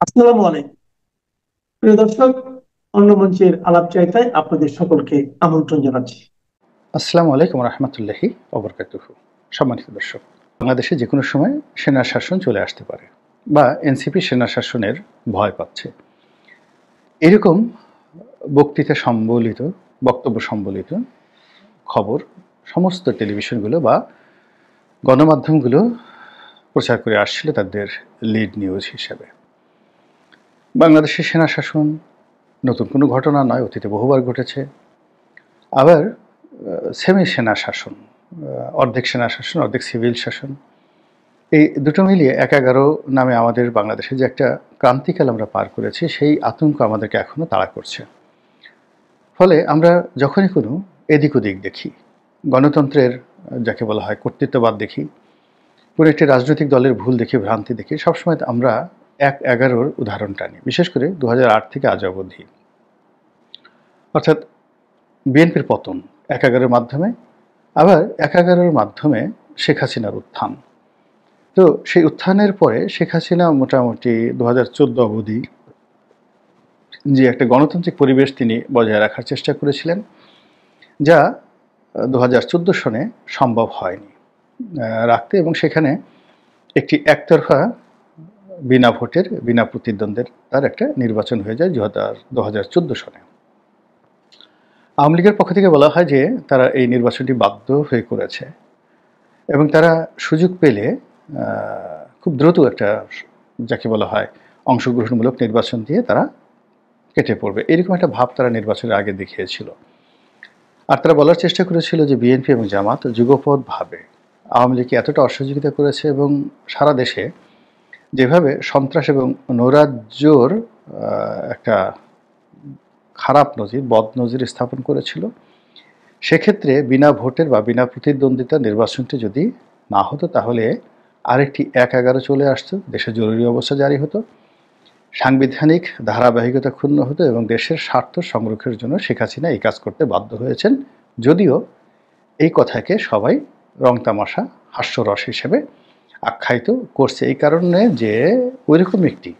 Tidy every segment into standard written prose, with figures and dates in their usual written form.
আসসালামু আলাইকুম প্রিয় দর্শক। অন্য মঞ্চের আলাপচারিতায় আপনাদের সকলকে আমন্ত্রণ জানাচ্ছি। আসসালামু আলাইকুম রহমতুল্লাহি ওবরকাতুহু। সম্মানিত দর্শক, বাংলাদেশে যে কোনো সময় সেনা শাসন চলে আসতে পারে বা এনসিপি সেনা শাসনের ভয় পাচ্ছে, এরকম বক্তৃতা সম্বলিত, বক্তব্য সম্বলিত খবর সমস্ত টেলিভিশনগুলো বা গণমাধ্যমগুলো প্রচার করে আসছিল তাদের লিড নিউজ হিসেবে। বাংলাদেশের সেনা শাসন নতুন কোনো ঘটনা নয়, অতীতে বহুবার ঘটেছে। আবার সেমি সেনা শাসন, অর্ধেক সেনা শাসন অর্ধেক সিভিল শাসন, এই দুটো মিলিয়ে ১১ নামে আমাদের বাংলাদেশে যে একটা ক্রান্তিকাল আমরা পার করেছি, সেই আতঙ্ক আমাদেরকে এখনও তাড়া করছে। ফলে আমরা যখনই কোনো এদিক ওদিক দেখি, গণতন্ত্রের যাকে বলা হয় কর্তৃত্ববাদ দেখি, কোনো একটি রাজনৈতিক দলের ভুল দেখি, ভ্রান্তি দেখি, সবসময় আমরা ১/১১ উদাহরণ টানি, বিশেষ করে ২০০৮ থেকে আজ অবধি। অর্থাৎ বিএনপির পতন ১/১১ মাধ্যমে, আবার ১/১১ মাধ্যমে শেখ হাসিনার উত্থান। তো সেই উত্থানের পরে শেখ হাসিনা মোটামুটি ২০১৪ অবধি যে একটা গণতান্ত্রিক পরিবেশ তিনি বজায় রাখার চেষ্টা করেছিলেন, যা ২০১৪ সনে সম্ভব হয়নি রাখতে, এবং সেখানে একটি একতরফা বিনা ভোটের বিনা প্রতিদ্বন্দ্বের তার একটা নির্বাচন হয়ে যায় ২০১৪ সনে। আওয়ামী লীগের পক্ষ থেকে বলা হয় যে তারা এই নির্বাচনটি বাধ্য হয়ে করেছে এবং তারা সুযোগ পেলে খুব দ্রুত একটা যাকে বলা হয় অংশগ্রহণমূলক নির্বাচন দিয়ে তারা কেটে পড়বে, এরকম একটা ভাব তারা নির্বাচনের আগে দেখিয়েছিল। আর তারা বলার চেষ্টা করেছিল যে বিএনপি এবং জামাত যুগপৎভাবে আওয়ামী লীগকে এতটা অসহযোগিতা করেছে এবং সারা দেশে যেভাবে সন্ত্রাস এবং নৈরাজ্যর একটা খারাপ নজির, বদ নজির স্থাপন করেছিল, সেক্ষেত্রে বিনা ভোটের বা বিনা প্রতিদ্বন্দ্বিতা নির্বাচনটি যদি না হতো, তাহলে আরেকটি ১/১১ চলে আসতো, দেশে জরুরি অবস্থা জারি হতো, সাংবিধানিক ধারাবাহিকতা ক্ষুণ্ণ হতো এবং দেশের স্বার্থ সংরক্ষণের জন্য শেখ হাসিনা এই কাজ করতে বাধ্য হয়েছেন। যদিও এই কথাকে সবাই রংতামাশা, হাস্যরস হিসেবে আখ্যায়িত করছে, এই কারণে যে ওইরকম একটি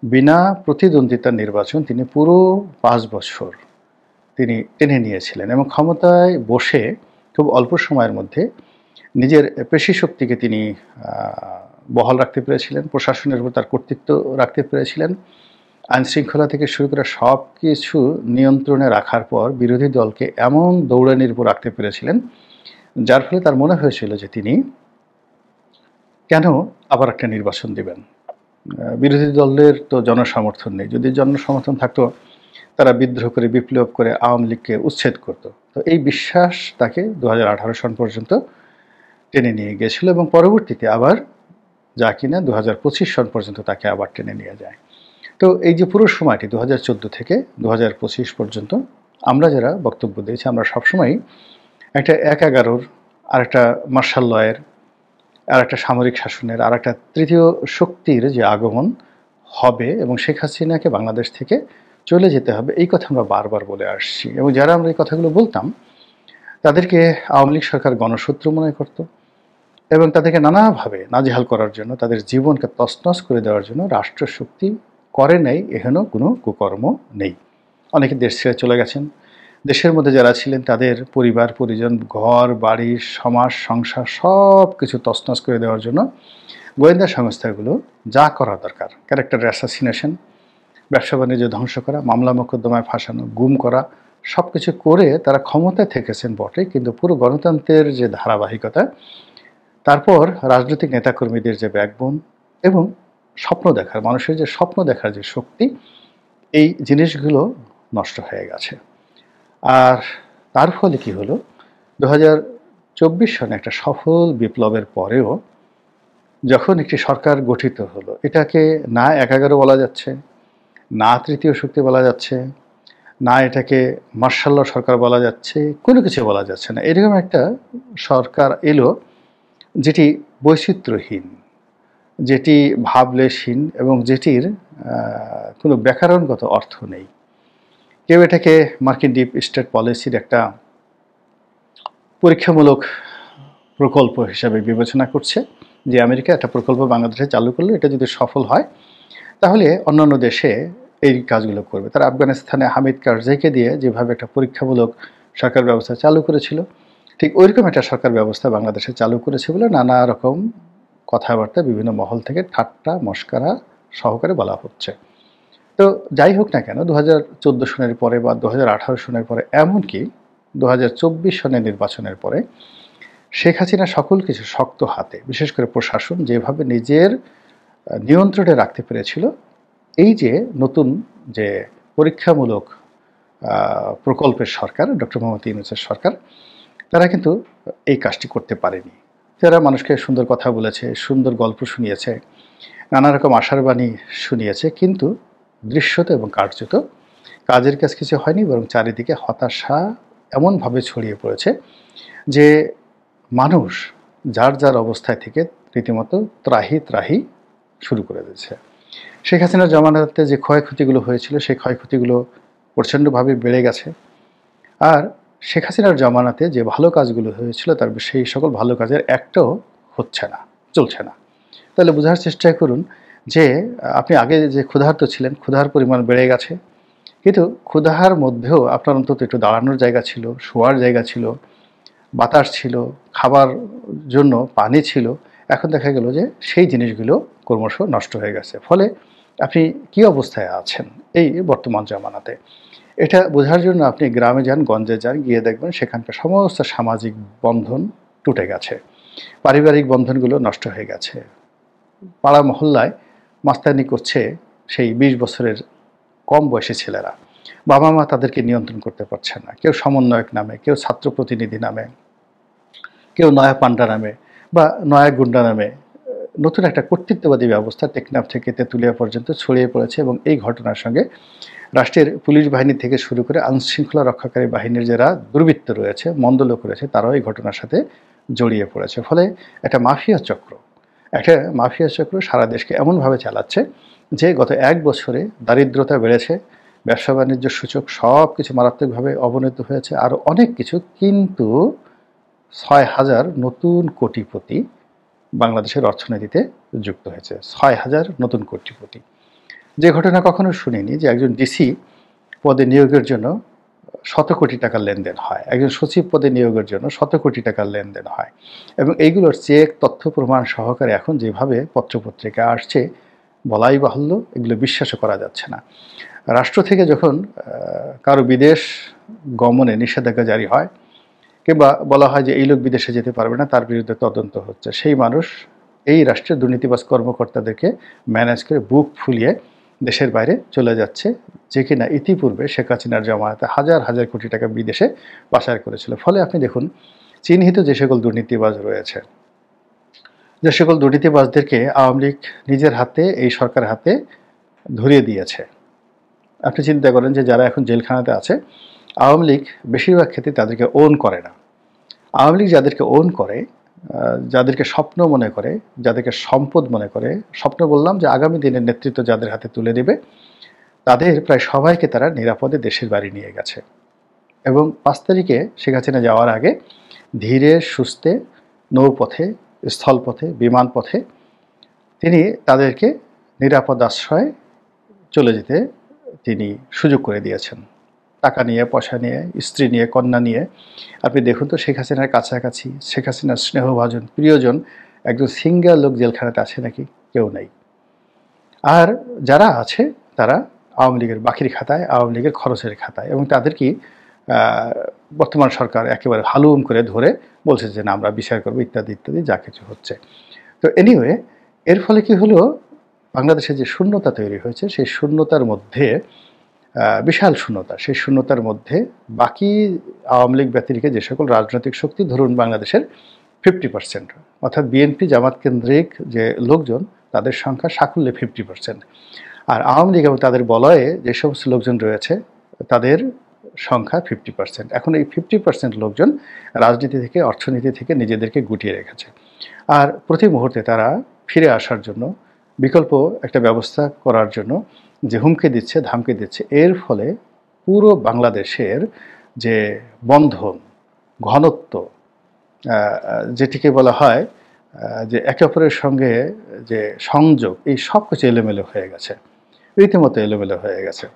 বিনা প্রতিদ্বন্দ্বিতার নির্বাচন তিনি পুরো ৫ বছর তিনি টেনে নিয়েছিলেন এবং ক্ষমতায় বসে খুব অল্প সময়ের মধ্যে নিজের পেশি শক্তিকে তিনি বহাল রাখতে পেরেছিলেন, প্রশাসনের উপর তার কর্তৃত্ব রাখতে পেরেছিলেন, আইনশৃঙ্খলা থেকে শুরু করে সব কিছু নিয়ন্ত্রণে রাখার পর বিরোধী দলকে এমন দৌড়ানির উপর রাখতে পেরেছিলেন, যার ফলে তার মনে হয়েছিল যে তিনি কেন আবার একটা নির্বাচন দিবেন। বিরোধী দলের তো জনসমর্থন নেই, যদি জনসমর্থন থাকতো তারা বিদ্রোহ করে বিপ্লব করে আওয়ামী লীগকে উচ্ছেদ করত। তো এই বিশ্বাস তাকে ২০১৮ সন পর্যন্ত টেনে নিয়ে গিয়েছিল এবং পরবর্তীতে আবার যা কিনা ২০২৫ সন পর্যন্ত তাকে আবার টেনে নিয়ে যায়। তো এই যে পুরো সময়টি ২০১৪ থেকে ২০২৫ পর্যন্ত আমরা যারা বক্তব্য দিয়েছি, আমরা সবসময়ই একটা ১/১১, আর একটা মার্শাল লয়ের, আর একটা সামরিক শাসনের, আর একটা তৃতীয় শক্তির যে আগমন হবে এবং শেখ হাসিনাকে বাংলাদেশ থেকে চলে যেতে হবে, এই কথা আমরা বারবার বলে আসছি। এবং যারা আমরা এই কথাগুলো বলতাম, তাদেরকে আওয়ামী লীগ সরকার গণশত্রু মনে করত এবং তাদেরকে নানাভাবে নাজেহাল করার জন্য, তাদের জীবনকে তছনছ করে দেওয়ার জন্য রাষ্ট্রশক্তি করে নেই এহেন কোনো কুকর্ম নেই। অনেকে দেশ ছেড়ে চলে গেছেন, দেশের মধ্যে যারা ছিলেন তাদের পরিবার পরিজন, ঘর বাড়ি, সমাজ সংসার সব কিছু তছনছ করে দেওয়ার জন্য গোয়েন্দা সংস্থাগুলো যা করা দরকার, ক্যারেক্টার অ্যাসাসিনেশন, ব্যবসা বাণিজ্য ধ্বংস করা, মামলা মোকদ্দমায় ফাঁসানো, গুম করা, সব কিছু করে তারা ক্ষমতায় থেকেছেন বটে, কিন্তু পুরো গণতন্ত্রের যে ধারাবাহিকতা, তারপর রাজনৈতিক নেতাকর্মীদের যে ব্যাকবোন এবং স্বপ্ন দেখার, মানুষের যে স্বপ্ন দেখার যে শক্তি, এই জিনিসগুলো নষ্ট হয়ে গেছে। আর তার ফলে কি হলো, ২০২৪ সনে একটা সফল বিপ্লবের পরেও যখন একটি সরকার গঠিত হলো, এটাকে না ১/১১ বলা যাচ্ছে, না তৃতীয় শক্তি বলা যাচ্ছে, না এটাকে মার্শাল ল সরকার বলা যাচ্ছে, কোনো কিছু বলা যাচ্ছে না। এরকম একটা সরকার এলো যেটি বৈচিত্র্যহীন, যেটি ভাবলেশহীন এবং যেটির কোনো ব্যাকরণগত অর্থ নেই। কেউ এটাকে মার্কিন ডিপ স্টেট পলিসির একটা পরীক্ষামূলক প্রকল্প হিসাবে বিবেচনা করছে, যে আমেরিকা একটা প্রকল্প বাংলাদেশে চালু করলে এটা যদি সফল হয়, তাহলে অন্যান্য দেশে এই কাজগুলো করবে। তারা আফগানিস্তানে হামিদ কারজাইকে দিয়ে যেভাবে একটা পরীক্ষামূলক সরকার ব্যবস্থা চালু করেছিল, ঠিক ওইরকম একটা সরকার ব্যবস্থা বাংলাদেশে চালু করেছে বলে নানা রকম কথাবার্তা বিভিন্ন মহল থেকে ঠাট্টা মশকরা সহকারে বলা হচ্ছে। তো যাই হোক না কেন, 2014 সনের পরে বা 2018 সনের পরে, এমনকি 2024 সনের নির্বাচনের পরে শেখ হাসিনা সকল কিছু শক্ত হাতে, বিশেষ করে প্রশাসন যেভাবে নিজের নিয়ন্ত্রণে রাখতে পেরেছিল, এই যে নতুন যে পরীক্ষামূলক প্রকল্পের সরকার, ডক্টর মোহাম্মদ ইউনূসের সরকার, তারা কিন্তু এই কাজটি করতে পারেনি। তারা মানুষকে সুন্দর কথা বলেছে, সুন্দর গল্প শুনিয়েছে, নানা রকম আশার বাণী শুনিয়েছে, কিন্তু দৃশ্যত এবং কার্যত কাজের কাজ কিছু হয়নি, বরং চারিদিকে হতাশা এমনভাবে ছড়িয়ে পড়েছে যে মানুষ যার যার অবস্থায় থেকে রীতিমতো ত্রাহি ত্রাহি শুরু করে দিয়েছে। শেখ হাসিনার জমানাতে যে ক্ষয়ক্ষতিগুলো হয়েছিল, সেই ক্ষয়ক্ষতিগুলো প্রচণ্ডভাবে বেড়ে গেছে। আর শেখ হাসিনার জমানাতে যে ভালো কাজগুলো হয়েছিল, তার সেই সকল ভালো কাজের একটাও হচ্ছে না, চলছে না। তাহলে বোঝার চেষ্টা করুন যে আপনি আগে যে ক্ষুধার্ত ছিলেন, ক্ষুধার পরিমাণ বেড়ে গেছে, কিন্তু ক্ষুধার মধ্যেও আপনার অন্তত একটু দাঁড়ানোর জায়গা ছিল, শোয়ার জায়গা ছিল, বাতাস ছিল, খাবার জন্য পানি ছিল। এখন দেখা গেল যে সেই জিনিসগুলো ক্রমশ নষ্ট হয়ে গেছে। ফলে আপনি কী অবস্থায় আছেন এই বর্তমান জামানাতে, এটা বোঝার জন্য আপনি গ্রামে যান, গঞ্জে যান, গিয়ে দেখবেন সেখানকার সমস্ত সামাজিক বন্ধন টুটে গেছে, পারিবারিক বন্ধনগুলো নষ্ট হয়ে গেছে। পাড়া মহল্লায় মাস্তানি করছে সেই 20 বছরের কম বয়সী ছেলেরা, বাবা মা তাদেরকে নিয়ন্ত্রণ করতে পারছে না। কেউ সমন্বয়ক নামে, কেউ ছাত্র প্রতিনিধি নামে, কেউ নয়া পান্ডা নামে বা নয়া গুন্ডা নামে নতুন একটা কর্তৃত্ববাদী ব্যবস্থা টেকনাফ থেকে তেঁতুলিয়া পর্যন্ত ছড়িয়ে পড়েছে। এবং এই ঘটনার সঙ্গে রাষ্ট্রের পুলিশ বাহিনী থেকে শুরু করে আইনশৃঙ্খলা রক্ষাকারী বাহিনীর যারা দুর্বৃত্ত রয়েছে, মন্দ লোক রয়েছে, তারাও এই ঘটনার সাথে জড়িয়ে পড়েছে। ফলে একটা মাফিয়া চক্র সারা দেশকে এমনভাবে চালাচ্ছে যে গত 1 বছরে দারিদ্রতা বেড়েছে, ব্যবসা বাণিজ্য সূচক সব কিছু মারাত্মকভাবে অবনতি হয়েছে, আরও অনেক কিছু। কিন্তু 6,000 নতুন কোটিপতি বাংলাদেশের অর্থনীতিতে যুক্ত হয়েছে। 6,000 নতুন কোটিপতি, যে ঘটনা কখনো শুনিনি যে একজন ডিসি পদে নিয়োগের জন্য শত কোটি টাকার লেনদেন হয়, একজন সচিব পদে নিয়োগের জন্য শত কোটি টাকার লেনদেন হয়। এবং এইগুলোর চেক তথ্য প্রমাণ সহকারে এখন যেভাবে পত্রপত্রিকা আসছে, বলাই বাহুল্য, এগুলো বিশ্বাসও করা যাচ্ছে না। রাষ্ট্র থেকে যখন কারো বিদেশ গমনে নিষেধাজ্ঞা জারি হয়, কিংবা বলা হয় যে এই লোক বিদেশে যেতে পারবে না, তার বিরুদ্ধে তদন্ত হচ্ছে, সেই মানুষ এই রাষ্ট্রের দুর্নীতিবাজ কর্মকর্তাদেরকে ম্যানেজ করে বুক ফুলিয়ে দেশের বাইরে চলে যাচ্ছে, যে কিনা ইতিপূর্বে শেখ হাসিনার জমানাতে হাজার হাজার কোটি টাকা বিদেশে পাচার করেছিল। ফলে আপনি দেখুন, চিহ্নিত যে সকল দুর্নীতিবাজ রয়েছে, যে সকল দুর্নীতিবাজদেরকে আওয়ামী লীগ নিজের হাতে, এই সরকারের হাতে ধরিয়ে দিয়েছে। আপনি চিন্তা করেন যে যারা এখন জেলখানাতে আছে, আওয়ামী লীগ বেশিরভাগ ক্ষেত্রে তাদেরকে ওন করে না। আওয়ামী লীগ যাদেরকে ওন করে, যাদেরকে স্বপ্ন মনে করে, যাদেরকে সম্পদ মনে করে, স্বপ্ন বললাম যে আগামী দিনের নেতৃত্ব যাদের হাতে তুলে দেবে, তাদের প্রায় সবাইকে তারা নিরাপদে দেশের বাড়ি নিয়ে গেছে। এবং 5 তারিখে শেখ হাসিনা যাওয়ার আগে ধীরে সুস্থে নৌপথে, স্থলপথে, বিমানপথে তিনি তাদেরকে নিরাপদ আশ্রয়ে চলে যেতে তিনি সুযোগ করে দিয়েছেন। টাকা নিয়ে, পয়সা নিয়ে, স্ত্রী নিয়ে, কন্যা নিয়ে। আপনি দেখুন তো, শেখ হাসিনার কাছাকাছি, শেখ হাসিনার স্নেহভাজন প্রিয়জন একজন সিঙ্গেল লোক জেলখানাতে আছে নাকি? কেউ নেই। আর যারা আছে তারা আওয়ামী লীগের বাকির খাতায়, আওয়ামী লীগের খরচের খাতায়। এবং তাদেরকে বর্তমান সরকার একেবারে হালুম করে ধরে বলছে যে না, আমরা বিচার করবো, ইত্যাদি ইত্যাদি যা কিছু হচ্ছে। তো এনিওয়ে, এর ফলে কি হলো, বাংলাদেশে যে শূন্যতা তৈরি হয়েছে, সেই শূন্যতার মধ্যে বিশাল শূন্যতা, সেই শূন্যতার মধ্যে বাকি আওয়ামী লীগ ব্যতিরেকে যে সকল রাজনৈতিক শক্তি, ধরুন বাংলাদেশের 50%, অর্থাৎ বিএনপি জামাত কেন্দ্রিক যে লোকজন, তাদের সংখ্যা সাকুল্যে 50%। আর আওয়ামী লীগ এবং তাদের বলয়ে যে সমস্ত লোকজন রয়েছে, তাদের সংখ্যা 50%। এখন এই 50% লোকজন রাজনীতি থেকে, অর্থনীতি থেকে নিজেদেরকে গুটিয়ে রেখেছে। আর প্রতি মুহূর্তে তারা ফিরে আসার জন্য, বিকল্প একটা ব্যবস্থা করার জন্য যে হুমকি দিচ্ছে, ধামকি দিচ্ছে। এর ফলে পুরো বাংলাদেশের যে বন্ধন, ঘনত্ব, যেটিকে বলা হয় যে একে অপরের সঙ্গে যে সংযোগ, এই সব কিছু এলোমেলো হয়ে গেছে, রীতিমতো এলোমেলো হয়ে গেছে।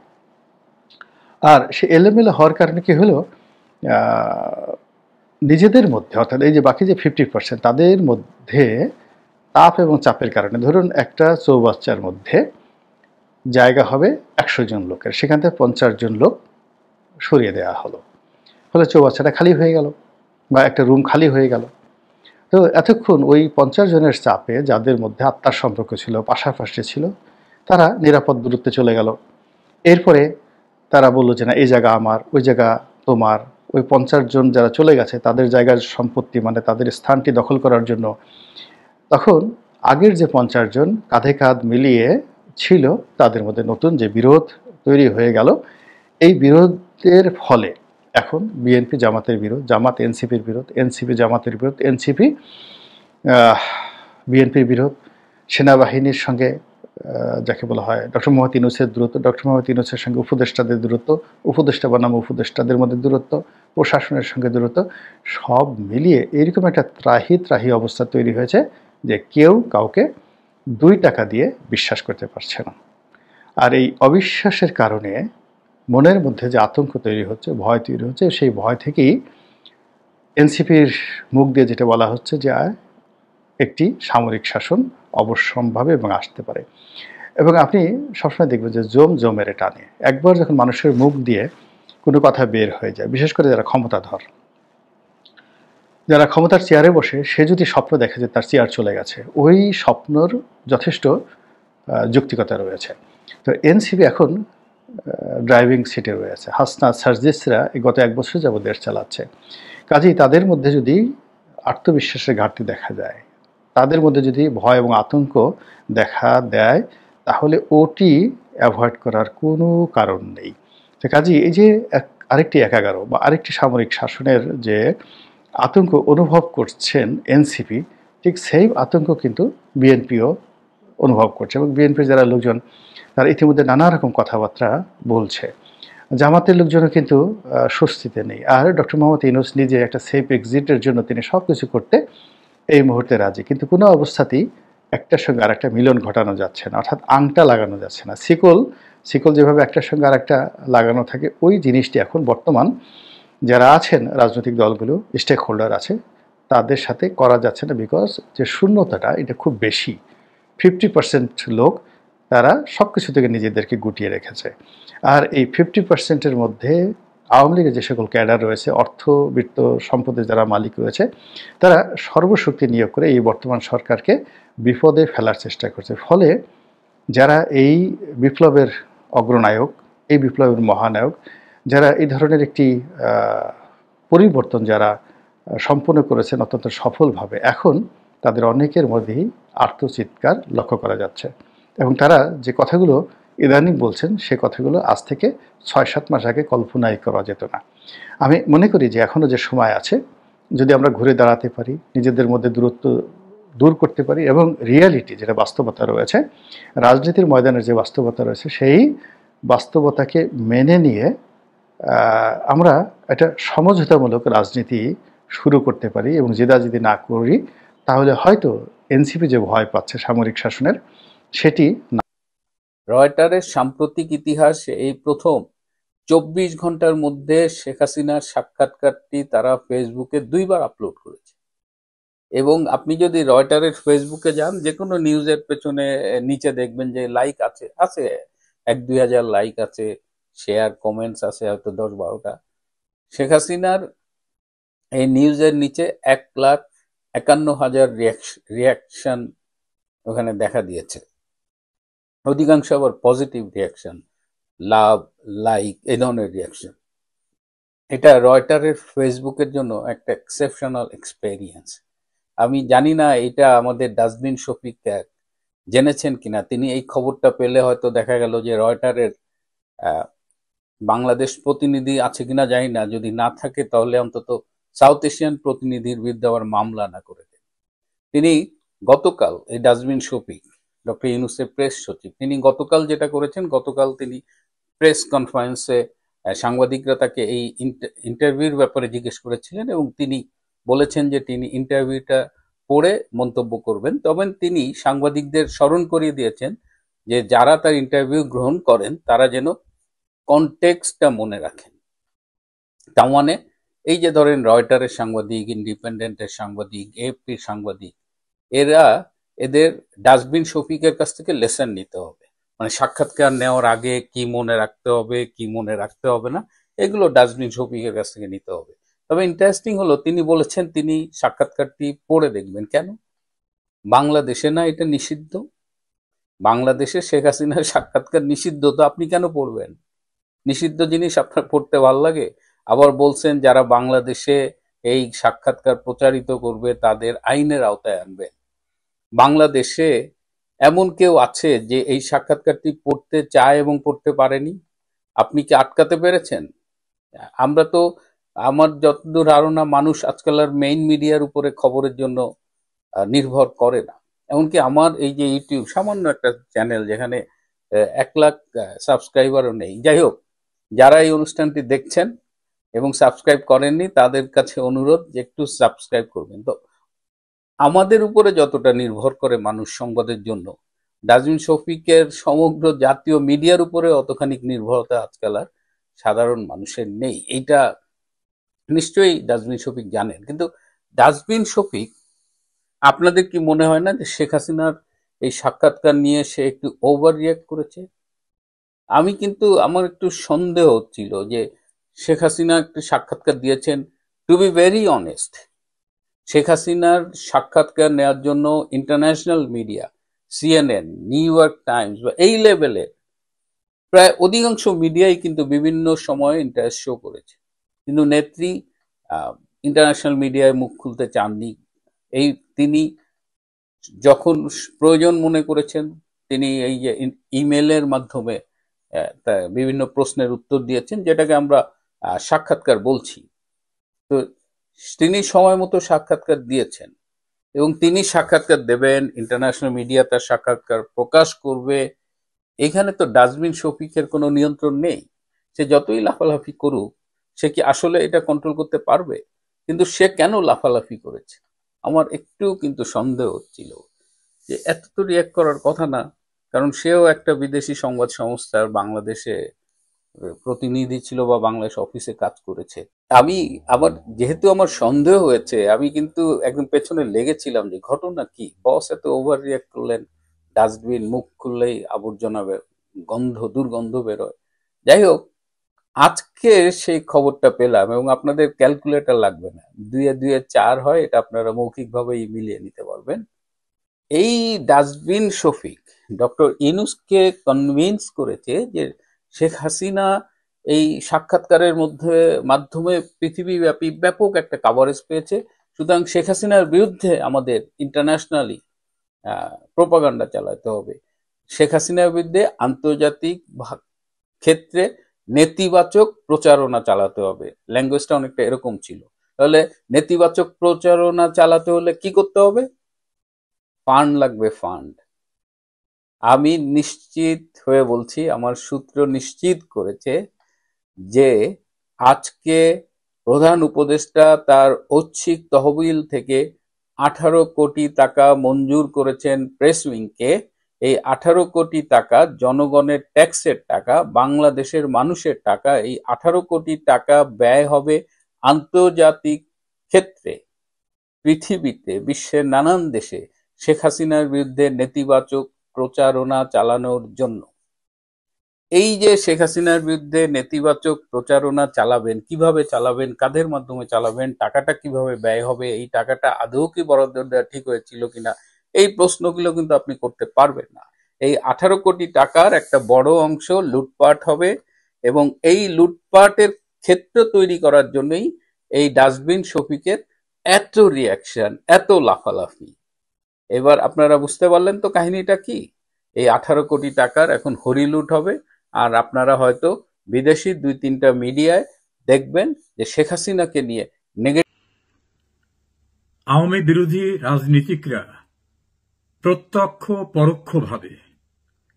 আর সে এলোমেলো হওয়ার কারণে কি হলো, নিজেদের মধ্যে, অর্থাৎ এই যে বাকি যে 50% তাদের মধ্যে তাপ এবং চাপের কারণে, ধরুন একটা চৌবাচ্চার মধ্যে জায়গা হবে 100 জন লোকের, সেখান থেকে 50 জন লোক সরিয়ে দেওয়া হলো, ফলে চৌবাচ্চাটা খালি হয়ে গেল বা একটা রুম খালি হয়ে গেল। তো এতক্ষণ ওই 50 জনের চাপে যাদের মধ্যে আত্মার সম্পর্ক ছিল, পাশাপাশি ছিল, তারা নিরাপদ দূরত্বে চলে গেল। এরপরে তারা বললো যে না, এই জায়গা আমার, ওই জায়গা তোমার। ওই 50 জন যারা চলে গেছে তাদের জায়গার সম্পত্তি, মানে তাদের স্থানটি দখল করার জন্য তখন আগের যে 50 জন কাঁধে কাঁধ মিলিয়ে ছিল, তাদের মধ্যে নতুন যে বিরোধ তৈরি হয়ে গেল। এই বিরোধের ফলে এখন বিএনপি জামাতের বিরোধ, জামাত এনসিপির বিরোধ, এনসিপি জামাতের বিরোধ, এনসিপি বিএনপির বিরোধ, সেনাবাহিনীর সঙ্গে যাকে বলা হয় ডক্টর মোহাম্মদ ইউনূসের দূরত্ব, ডক্টর মোহাম্মদ ইউনূসের সঙ্গে উপদেষ্টাদের দূরত্ব, উপদেষ্টা বনাম উপদেষ্টাদের মধ্যে দূরত্ব, প্রশাসনের সঙ্গে দূরত্ব, সব মিলিয়ে এরকম একটা ত্রাহি ত্রাহি অবস্থা তৈরি হয়েছে যে কেউ কাউকে 2 টাকা দিয়ে বিশ্বাস করতে পারছে না। আর এই অবিশ্বাসের কারণে মনের মধ্যে যে আতঙ্ক তৈরি হচ্ছে, ভয় তৈরি হচ্ছে, সেই ভয় থেকেই এনসিপির মুখ দিয়ে যেটা বলা হচ্ছে যে একটি সামরিক শাসন অবশ্যম্ভাবী এবং আসতে পারে। এবং আপনি সবসময় দেখবেন যে জম মেরে টানে, একবার যখন মানুষের মুখ দিয়ে কোনো কথা বের হয়ে যায়, বিশেষ করে যারা ক্ষমতাধর, যারা ক্ষমতার চেয়ারে বসে, সে যদি স্বপ্ন দেখে যে তার চেয়ার চলে গেছে, ওই স্বপ্নর যথেষ্ট যৌক্তিকতা রয়েছে। তো এনসিপি এখন ড্রাইভিং সিটে রয়েছে, হাসনাত সার্জিসরা গত 1 বছর যাবৎ দেশ চালাচ্ছে। কাজেই তাদের মধ্যে যদি আত্মবিশ্বাসের ঘাটতি দেখা যায়, তাদের মধ্যে যদি ভয় এবং আতঙ্ক দেখা দেয়, তাহলে ওটি অ্যাভয়েড করার কোনো কারণ নেই। তো কাজেই এই যে আরেকটি 11 বা আরেকটি সামরিক শাসনের যে আতঙ্ক অনুভব করছেন এনসিপি, ঠিক সেই আতঙ্ক কিন্তু বিএনপিও অনুভব করছে। এবং বিএনপির যারা লোকজন, তারা ইতিমধ্যে নানা রকম কথাবার্তা বলছে। জামাতের লোকজনও কিন্তু স্বস্তিতে নেই। আর ডক্টর মোহাম্মদ ইউনূস নিজে একটা সেফ এক্সিটের জন্য তিনি সব কিছু করতে এই মুহূর্তে রাজি, কিন্তু কোনো অবস্থাতেই একটার সঙ্গে আরেকটা মিলন ঘটানো যাচ্ছে না, অর্থাৎ আংটা লাগানো যাচ্ছে না। শিকল যেভাবে একটার সঙ্গে আরেকটা লাগানো থাকে, ওই জিনিসটি এখন বর্তমান যারা আছেন রাজনৈতিক দলগুলো, স্টেক হোল্ডার আছে, তাদের সাথে করা যাচ্ছে না। বিকজ যে শূন্যতাটা এটা খুব বেশি, 50% লোক তারা সব কিছু থেকে নিজেদেরকে গুটিয়ে রেখেছে। আর এই 50%-এর মধ্যে আওয়ামী লীগের যে সকল ক্যাডার রয়েছে, অর্থবিত্ত সম্পদের যারা মালিক রয়েছে, তারা সর্বশক্তি নিয়োগ করে এই বর্তমান সরকারকে বিপদে ফেলার চেষ্টা করছে। ফলে যারা এই বিপ্লবের অগ্রনায়ক, এই বিপ্লবের মহানায়ক, যারা এই ধরনের একটি পরিবর্তন যারা সম্পন্ন করেছেন অত্যন্ত সফলভাবে, এখন তাদের অনেকের মধ্যেই আর্তচিৎকার লক্ষ্য করা যাচ্ছে। এবং তারা যে কথাগুলো ইদানিং বলছেন, সে কথাগুলো আজ থেকে 6-7 মাস আগে কল্পনাই করা যেত না। আমি মনে করি যে এখনও যে সময় আছে, যদি আমরা ঘুরে দাঁড়াতে পারি, নিজেদের মধ্যে দূরত্ব দূর করতে পারি এবং রিয়ালিটি যেটা বাস্তবতা রয়েছে, রাজনীতির ময়দানের যে বাস্তবতা রয়েছে, সেই বাস্তবতাকে মেনে নিয়ে আমরা একটা সমঝোতামূলক রাজনীতি শুরু করতে পারি এবং জেদাজেদি না করি, তাহলে হয়তো এনসিপি যে ভয় পাচ্ছে সামরিক শাসনের, সেটি না। রয়টারের সাম্প্রতিক ইতিহাস এই প্রথম 24 ঘন্টার মধ্যে শেখ হাসিনার সাক্ষাৎকারটি তারা ফেসবুকে 2 বার আপলোড করেছে। এবং আপনি যদি রয়টারের ফেসবুকে যান, যে কোনো নিউজের পেছনে নিচে দেখবেন যে লাইক আছে আছে 1-2 হাজার লাইক আছে, শেয়ার কমেন্টস আছে হয়তো 10-12টা। শেখ হাসিনার এই নিউজের নিচে 1,51,000 রিয়াকশন ওখানে দেখা দিয়েছে। অধিকাংশ আবার পজিটিভ রিয়াকশন, লাভ, লাইক, এই ধরনের রিয়াকশন। এটা রয়টারের ফেসবুকের জন্য একটা এক্সেপশনাল এক্সপেরিয়েন্স। আমি জানি না এটা আমাদের ডাস্টবিন শফিক জেনেছেন কিনা। তিনি এই খবরটা পেলে হয়তো দেখা গেল যে রয়টারের বাংলাদেশ প্রতিনিধি আছে কিনা জানি না, যদি না থাকে তাহলে অন্তত সাউথ এশিয়ান প্রতিনিধির বিরুদ্ধে আবার মামলা না করে দেন। তিনি গতকাল, এই ডাস্টবিন শফিক ডক্টর ইউনূসের প্রেস সচিব, তিনি গতকাল যেটা করেছেন, গতকাল তিনি প্রেস কনফারেন্সে সাংবাদিকরা তাকে এই ইন্টারভিউর ব্যাপারে জিজ্ঞেস করেছিলেন এবং তিনি বলেছেন যে তিনি ইন্টারভিউটা পড়ে মন্তব্য করবেন। তবে তিনি সাংবাদিকদের স্মরণ করিয়ে দিয়েছেন যে যারা তার ইন্টারভিউ গ্রহণ করেন তারা যেন কনটেক্সটটা মনে রাখেন। তার মানে এই যে ধরেন রয়টারের সাংবাদিক, ইন্ডিপেন্ডেন্টের সাংবাদিক, এএফপির সাংবাদিক, এদের ডাস্টবিন শফিকের কাছ থেকে লেসন নিতে হবে। মানে সাক্ষাৎকার নেওয়ার আগে কি মনে রাখতে হবে, কি মনে রাখতে হবে না, এগুলো ডাস্টবিন শফিকের কাছ থেকে নিতে হবে। তবে ইন্টারেস্টিং হলো তিনি বলেছেন তিনি সাক্ষাৎকারটি পড়ে দেখবেন। কেন? বাংলাদেশে না এটা নিষিদ্ধ? বাংলাদেশে শেখ হাসিনার সাক্ষাৎকার নিষিদ্ধ, তো আপনি কেন পড়বেন? নিষিদ্ধ জিনিস আপনার পড়তে ভাল লাগে? আবার বলছেন যারা বাংলাদেশে এই সাক্ষাৎকার প্রচারিত করবে তাদের আইনের আওতায় আনবে। বাংলাদেশে এমন কেউ আছে যে এই সাক্ষাৎকারটি পড়তে চায় এবং পড়তে পারেনি? আপনি কি আটকাতে পেরেছেন? আমরা তো, আমার যতদূর ধারণা, মানুষ আজকাল আর মেইন মিডিয়ার উপরে খবরের জন্য নির্ভর করে না। এমনকি আমার এই যে ইউটিউব সামান্য একটা চ্যানেল যেখানে 1 লাখ সাবস্ক্রাইবারও নেই। যাই হোক, যারা এই অনুষ্ঠানটি দেখছেন এবং সাবস্ক্রাইব করেননি তাদের কাছে অনুরোধ যে একটু সাবস্ক্রাইব করবেন। তো আমাদের উপরে যতটা নির্ভর করে মানুষ সংবাদের জন্য, ডাস্টবিন শফিকের সমগ্র জাতীয় মিডিয়ার উপরে অতখানি নির্ভরতা আজকাল আর সাধারণ মানুষের নেই। এইটা নিশ্চয়ই ডাস্টবিন শফিক জানেন। কিন্তু ডাস্টবিন শফিক, আপনাদের কি মনে হয় না যে শেখ হাসিনার এই সাক্ষাৎকার নিয়ে সে একটু ওভার রিয়াক্ট করেছে? আমি কিন্তু, আমার একটু সন্দেহ হচ্ছিল যে শেখ হাসিনা একটু সাক্ষাৎকার দিয়েছেন। To be very honest, Sheikh হাসিনার সাক্ষাৎকার নেওয়ার জন্য international media, CNN, New York Times বা এই লেভেলের প্রায় অধিকাংশ মিডিয়াই কিন্তু বিভিন্ন সময়ে ইন্টারেস্ট শো করেছে, কিন্তু নেত্রী ইন্টারন্যাশনাল মিডিয়ায় মুখ খুলতে চাননি। তিনি যখন প্রয়োজন মনে করেছেন তিনি এই যে ইমেলের মাধ্যমে বিভিন্ন প্রশ্নের উত্তর দিয়েছেন, যেটাকে আমরা সাক্ষাৎকার বলছি। তো তিনি সময় মতো সাক্ষাৎকার দিয়েছেন এবং তিনি সাক্ষাৎকার দেবেন, ইন্টারন্যাশনাল মিডিয়া তার সাক্ষাৎকার প্রকাশ করবে। এখানে তো ডাস্টবিন শফিকের কোনো নিয়ন্ত্রণ নেই। সে যতই লাফালাফি করুক, সে কি আসলে এটা কন্ট্রোল করতে পারবে? কিন্তু সে কেন লাফালাফি করেছে আমার একটু কিন্তু সন্দেহ হচ্ছিল যে এত তো রিয়াক্ট করার কথা না, কারণ সেও একটা বিদেশি সংবাদ সংস্থার বাংলাদেশে প্রতিনিধি ছিল বা বাংলাদেশ অফিসে কাজ করেছে। আমি যেহেতু আমার সন্দেহ হয়েছে, আমি কিন্তু একদম পেছনে লেগেছিলাম যে ঘটনা কি, বস এত ওভার রিয়াক্ট করলেন, ডাস্টবিন মুখ খুললেই আবর্জনা দুর্গন্ধ বেরোয়। যাই হোক, আজকে সেই খবরটা পেলাম এবং আপনাদের ক্যালকুলেটর লাগবে না, 2 এ 4 হয়, এটা আপনারা মৌখিকভাবেই মিলিয়ে নিতে পারবেন। এই ডাস্টবিন শফিক ডক্টর ইউনূসকে কনভিন্স করেছে যে শেখ হাসিনা এই সাক্ষাৎকারের মাধ্যমে পৃথিবীব্যাপী ব্যাপক একটা কাভারেজ পেয়েছে, সুতরাং শেখ হাসিনার বিরুদ্ধে আমাদের ইন্টারন্যাশনালি প্রোপাগান্ডা চালাতে হবে। শেখ হাসিনার বিরুদ্ধে আন্তর্জাতিক ক্ষেত্রে নেতিবাচক প্রচারণা চালাতে হবে। ল্যাঙ্গুয়েজটা অনেকটা এরকম ছিল। তাহলে নেতিবাচক প্রচারণা চালাতে হলে কি করতে হবে? ফান্ড লাগবে, ফান্ড। আমি নিশ্চিত হয়ে বলছি, আমার সূত্র নিশ্চিত করেছে যে আজকে প্রধান উপদেষ্টা তার ঐচ্ছিক তহবিল থেকে 18 কোটি টাকা মঞ্জুর করেছেন প্রেস উইংকে। এই 18 কোটি টাকা জনগণের ট্যাক্সের টাকা, বাংলাদেশের মানুষের টাকা। এই 18 কোটি টাকা ব্যয় হবে আন্তর্জাতিক ক্ষেত্রে, পৃথিবীতে, বিশ্বের নানান দেশে শেখ হাসিনার বিরুদ্ধে নেতিবাচক প্রচারণা চালানোর জন্য। এই যে শেখ হাসিনার বিরুদ্ধে নেতিবাচক প্রচারণা চালাবেন, কিভাবে চালাবেন, কাদের মাধ্যমে চালাবেন, টাকাটা কিভাবে ব্যয় হবে, এই টাকাটা আদৌ কি বরাদ্দ দেওয়া ঠিক হয়েছিল কিনা, এই প্রশ্নগুলো কিন্তু আপনি করতে পারবেন না। এই 18 কোটি টাকার একটা বড় অংশ লুটপাট হবে এবং এই লুটপাটের ক্ষেত্র তৈরি করার জন্যই এই ডাস্টবিন শফিকের এত রিয়াকশন, এত লাফালাফি। এবার আপনারা বুঝতে পারলেন তো কাহিনীটা কি? এই 18 কোটি টাকার এখন হরিলুট হবে, আর আপনারা হয়তো বিদেশি 2-3টা মিডিয়ায় দেখবেন যে শেখ হাসিনাকে নিয়ে নেগেটিভ। আওয়ামী বিরোধী রাজনীতিকরা প্রত্যক্ষ পরোক্ষভাবে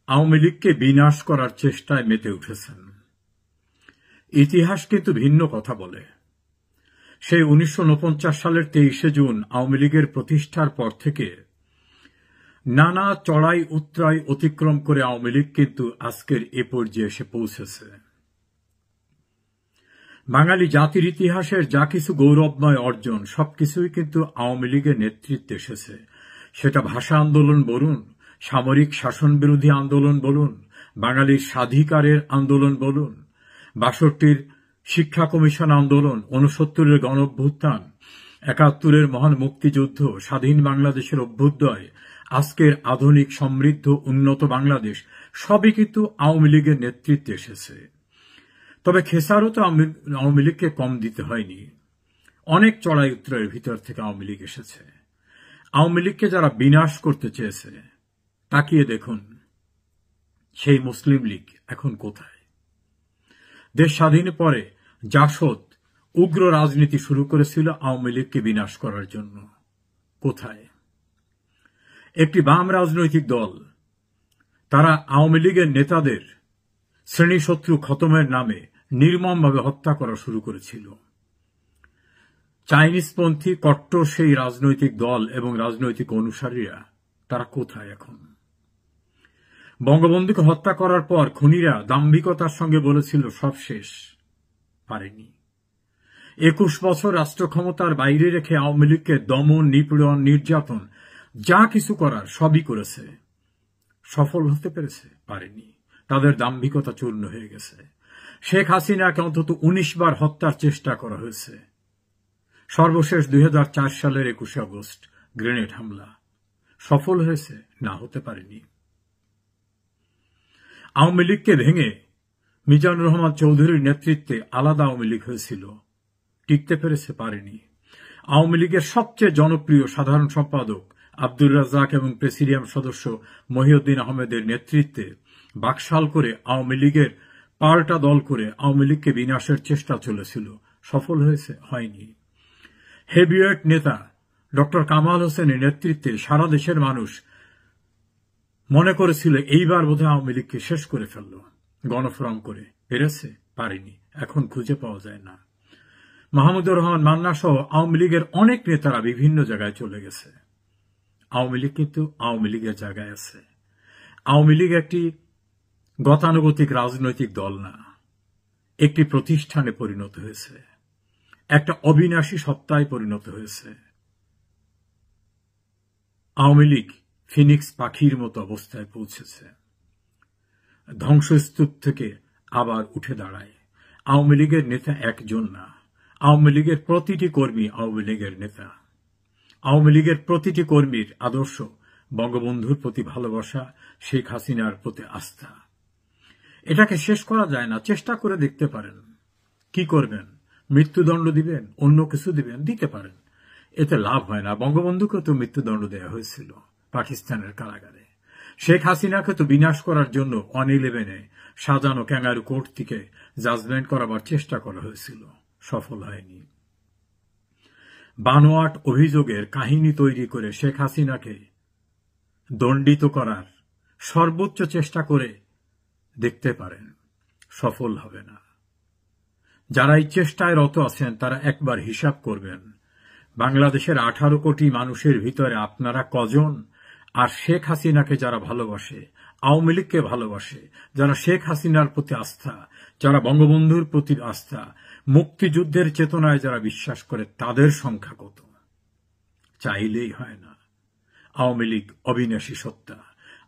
আওয়ামী লীগকে বিনাশ করার চেষ্টায় মেতে উঠেছেন। ইতিহাস কিন্তু ভিন্ন কথা বলে। সেই 1949 সালের 23শে জুন আওয়ামী লীগের প্রতিষ্ঠার পর থেকে নানা চড়াই উতরাই অতিক্রম করে আওয়ামী লীগ কিন্তু আজকের এ পর্যায়ে এসে পৌঁছেছে। বাঙালি জাতির ইতিহাসের যা কিছু গৌরবময় অর্জন সবকিছুই কিন্তু আওয়ামী লীগের নেতৃত্বে এসেছে। সেটা ভাষা আন্দোলন বলুন, সামরিক শাসন বিরোধী আন্দোলন বলুন, বাঙালির স্বাধিকারের আন্দোলন বলুন, 62-র শিক্ষা কমিশন আন্দোলন, 69-এর গণঅভ্যুত্থান, 71-এর মহান মুক্তিযুদ্ধ, স্বাধীন বাংলাদেশের অভ্যুদয়, আজকের আধুনিক সমৃদ্ধ উন্নত বাংলাদেশ সবই কিন্তু আওয়ামী লীগের নেতৃত্বে এসেছে। তবে খেসারও তো আওয়ামী লীগকে কম দিতে হয়নি। অনেক চড়াই উতরাইয়ের ভিতর থেকে আওয়ামী লীগ এসেছে। আওয়ামী লীগকে যারা বিনাশ করতে চেয়েছে, তাকিয়ে দেখুন সেই মুসলিম লীগ এখন কোথায়। দেশ স্বাধীনের পরে জাসদ উগ্র রাজনীতি শুরু করেছিল আওয়ামী লীগকে বিনাশ করার জন্য, কোথায়? একটি বাম রাজনৈতিক দল, তারা আওয়ামী লীগের নেতাদের শ্রেণীশত্রু খতমের নামে নির্মমভাবে হত্যা করা শুরু করেছিল। চাইনিজপন্থী কট্টর সেই রাজনৈতিক দল এবং রাজনৈতিক অনুসারীরা তারা কোথায় এখন? বঙ্গবন্ধুকে হত্যা করার পর খুনিরা দাম্ভিকতার সঙ্গে বলেছিল সব শেষ, পারেনি। 21 বছর রাষ্ট্র ক্ষমতার বাইরে রেখে আওয়ামী লীগকে দমন, নিপীড়ন, নির্যাতন যা কিছু করার সবই করেছে। সফল হতে পেরেছে? পারেনি। তাদের দাম্ভিকতা চূর্ণ হয়ে গেছে। শেখ হাসিনাকে অন্তত 19 বার হত্যার চেষ্টা করা হয়েছে। সর্বশেষ 2004 সালের 21 আগস্ট গ্রেনেড হামলা। সফল হয়েছে? না, হতে পারেনি। আওয়ামী লীগকে ভেঙে মিজানুর রহমান চৌধুরীর নেতৃত্বে আলাদা আওয়ামী লীগ হয়েছিল, টিকতে পেরেছে? পারেনি। আওয়ামী লীগের সবচেয়ে জনপ্রিয় সাধারণ সম্পাদক আব্দুর রাজ্জাক এবং প্রেসিডিয়াম সদস্য মহিউদ্দিন আহমেদের নেতৃত্বে বাকশাল করে আওয়ামী লীগের পাল্টা দল করে আওয়ামী লীগকে বিনাশের চেষ্টা চলেছিল। সফল হয়েছে? হয়নি। হেভিওয়েট নেতা ডক্টর কামাল হোসেনের নেতৃত্বে সারা দেশের মানুষ মনে করেছিল এইবার বোধহয় আওয়ামী লীগকে শেষ করে ফেলল, গণফোরাম করে। পেরেছে? পারেনি। এখন খুঁজে পাওয়া যায় না। মাহমুদুর রহমান মান্না সহ আওয়ামী লীগের অনেক নেতারা বিভিন্ন জায়গায় চলে গেছে। আওয়ামী লীগ কিন্তু আওয়ামী লীগের জায়গায় আছে। আওয়ামী লীগ একটি গতানুগতিক রাজনৈতিক দল না, একটি প্রতিষ্ঠানে পরিণত হয়েছে, একটা অবিনাশী সত্তায় পরিণত হয়েছে। আওয়ামী লীগ ফিনিক্স পাখির মতো অবস্থায় পৌঁছেছে। ধ্বংসস্তূপ থেকে আবার উঠে দাঁড়ায়। আওয়ামী লীগের নেতা একজন না, আওয়ামী লীগের প্রতিটি কর্মী আওয়ামী লীগের নেতা। আওয়ামী লীগের প্রতিটি কর্মীর আদর্শ বঙ্গবন্ধুর প্রতি ভালোবাসা, শেখ হাসিনার প্রতি আস্থা। এটাকে শেষ করা যায় না। চেষ্টা করে দেখতে পারেন। কি করবেন? মৃত্যুদণ্ড দিবেন? অন্য কিছু দিবেন? দিতে পারেন, এতে লাভ হয় না। বঙ্গবন্ধুকে তো মৃত্যুদণ্ড দেওয়া হয়েছিল পাকিস্তানের কারাগারে। শেখ হাসিনাকে তো বিনাশ করার জন্য 111-এ সাজানো ক্যাঙ্গারু কোর্ট থেকে জাজমেন্ট করাবার চেষ্টা করা হয়েছিল, সফল হয়নি। বানোয়াট অভিযোগের কাহিনী তৈরি করে শেখ হাসিনাকে দণ্ডিত করার সর্বোচ্চ চেষ্টা করে দেখতে পারেন, সফল হবে না। যারা এই চেষ্টায় রত আছেন তারা একবার হিসাব করবেন, বাংলাদেশের 18 কোটি মানুষের ভিতরে আপনারা কজন? আর শেখ হাসিনাকে যারা ভালোবাসে, আওয়ামী লীগকে ভালোবাসে, যারা শেখ হাসিনার প্রতি আস্থা, যারা বঙ্গবন্ধুর প্রতি আস্থা, মুক্তিযুদ্ধের চেতনায় যারা বিশ্বাস করে, তাদের সংখ্যা কত? চাইলেই হয় না। আওয়ামী লীগ অবিনাশী সত্তা।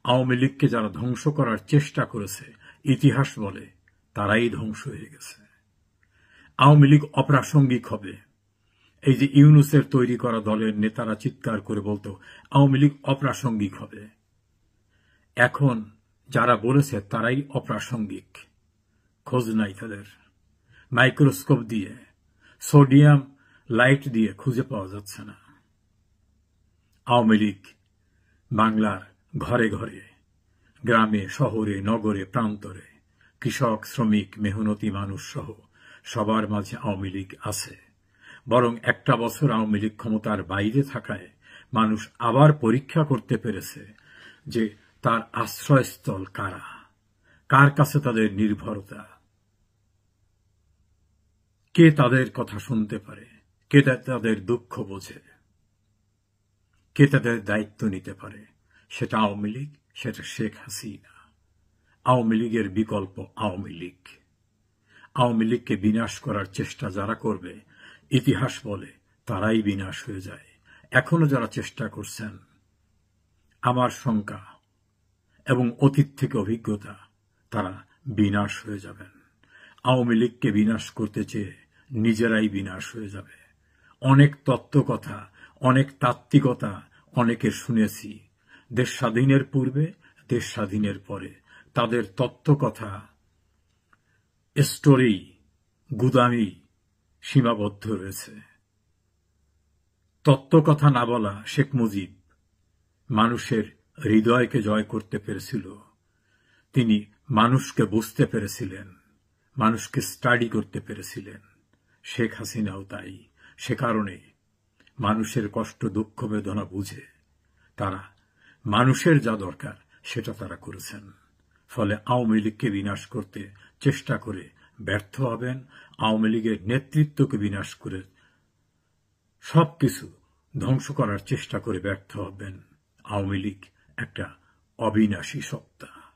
আওয়ামী লীগকে যারা ধ্বংস করার চেষ্টা করেছে, ইতিহাস বলে তারাই ধ্বংস হয়ে গেছে। আওয়ামী লীগ অপ্রাসঙ্গিক হবে। এই যে ইউনূসের তৈরি করা দলের নেতারা চিৎকার করে বলতো আওয়ামী লীগ অপ্রাসঙ্গিক হবে, এখন যারা বলেছে তারাই অপ্রাসঙ্গিক। খোঁজ নাই তাদের। মাইক্রোস্কোপ দিয়ে, সোডিয়াম লাইট দিয়ে খুঁজে পাওয়া যাচ্ছে না। আওয়ামী লীগ বাংলার ঘরে ঘরে, গ্রামে, শহরে, নগরে, প্রান্তরে, কৃষক, শ্রমিক, মেহনতি মানুষ সহ সবার মাঝে আওয়ামী লীগ আছে। বরং একটা বছর আওয়ামী লীগ ক্ষমতার বাইরে থাকায় মানুষ আবার পরীক্ষা করতে পেরেছে যে তার আশ্রয়স্থল কারা, কার কাছে তাদের নির্ভরতা, কে তাদের কথা শুনতে পারে, কে তাদের দুঃখ বোঝে, কে তাদের দায়িত্ব নিতে পারে? সেটা আওয়ামী লীগ, সেটা শেখ হাসিনা। আওয়ামী লীগের বিকল্প আওয়ামী লীগ। আওয়ামী লীগকে বিনাশ করার চেষ্টা যারা করবে, ইতিহাস বলে তারাই বিনাশ হয়ে যায়। এখনো যারা চেষ্টা করছেন, আমার শঙ্কা এবং অতীত থেকে অভিজ্ঞতা, তারা বিনাশ হয়ে যাবেন। আওয়ামী লীগকে বিনাশ করতে চেয়ে নিজেরাই বিনাশ হয়ে যাবে। অনেক তত্ত্বকথা, অনেক তাত্ত্বিকতা অনেকের শুনেছি, দেশ স্বাধীনের পূর্বে, দেশ স্বাধীনের পরে। তাদের তত্ত্বকথা, স্টোরি, গুদামি সীমাবদ্ধ রয়েছে। তত্ত্বকথা না বলা শেখ মুজিব মানুষের হৃদয়কে জয় করতে পেরেছিল। তিনি মানুষকে বুঝতে পেরেছিলেন, মানুষকে স্টাডি করতে পেরেছিলেন। শেখ হাসিনাও তাই। সে কারণে মানুষের কষ্ট, দুঃখ, বেদনা বুঝে তারা মানুষের যা দরকার সেটা তারা করেছেন। ফলে আওয়ামী লীগকে বিনাশ করতে চেষ্টা করে ব্যর্থ হবেন। আওয়ামী লীগের নেতৃত্বকে বিনাশ করে সবকিছু ধ্বংস করার চেষ্টা করে ব্যর্থ হবেন। আওয়ামী লীগ একটা অবিনাশী সত্তা।